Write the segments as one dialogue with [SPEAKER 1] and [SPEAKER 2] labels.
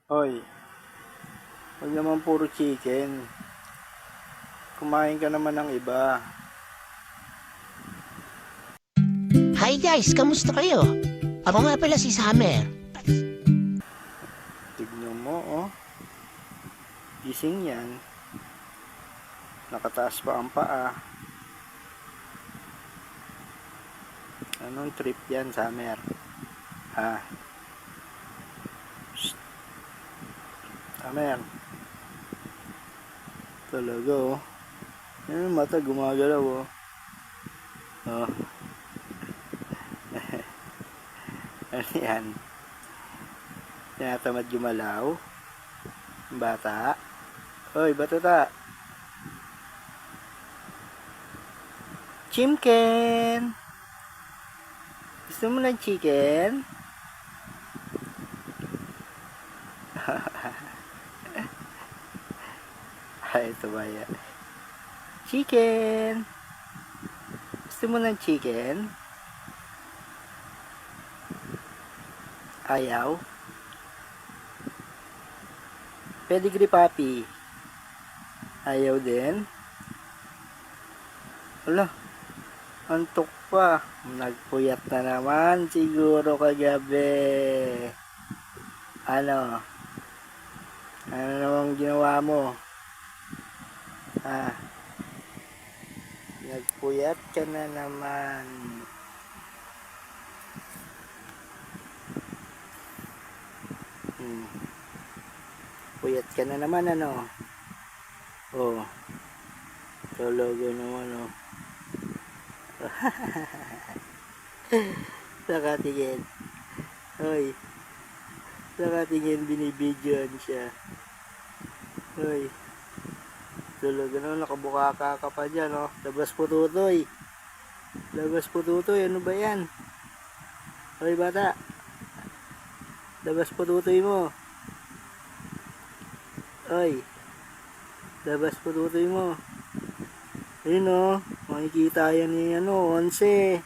[SPEAKER 1] Hoy, huwag naman puro chicken. Kumain ka naman ng iba.
[SPEAKER 2] Hi guys, kamusta kayo? Ako nga pala si Summer.
[SPEAKER 1] Tignan mo, oh. Gising yan. Nakataas pa ang paa. Anong trip yan, Summer? Ha? Shh. Summer. Talaga, oh. Yan ang mata, gumagalaw, oh. Oh. Ano yan? Tinatamad gumalaw? Bata? Hoy, batata! Chimken! Gusto mo ng chicken? Ay, ito ba yan? Chicken! Gusto mo ng chicken? Ayaw? Pedigree puppy? Ayaw din? Wala, antok pa. Nagpuyat na naman siguro kagabi. Ano? Ano namang ginawa mo? Nagpuyat ka na naman. Puyat ka na naman, ano? Oh, talaga naman, oh. Nakatingin. Hoy, nakatingin, binibidyoan siya. Hoy, talaga naman, nakabukaka ka pa dyan, oh. Labas po tutoy. Labas po tutoy, ano ba yan? Hoy, bata. Labas po tutoy mo. Hoy, labas po tutoy mo. Ayun, oh. Makikita yan ni, 11.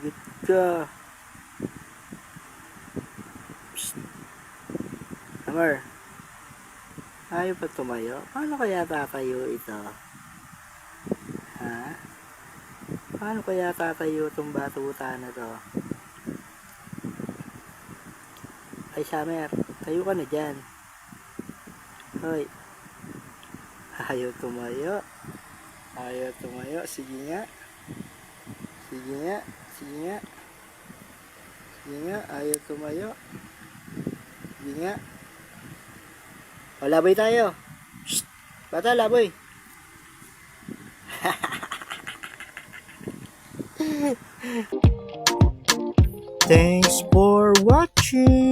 [SPEAKER 1] Git ka. Psst. Amar. Ayaw pa tumayo? Paano kaya tatayo ito? Ha? Paano kaya tatayo itong batuta na to? Ay, Summer, tayo ka na dyan. Hoy. Ayaw tumayo. Ayaw tumayo. Sige nga. Sige nga. Sige nga. Sige nga. Ayaw tumayo. Sige nga. O, laboy tayo. Shh! Bata, laboy. Thanks for watching.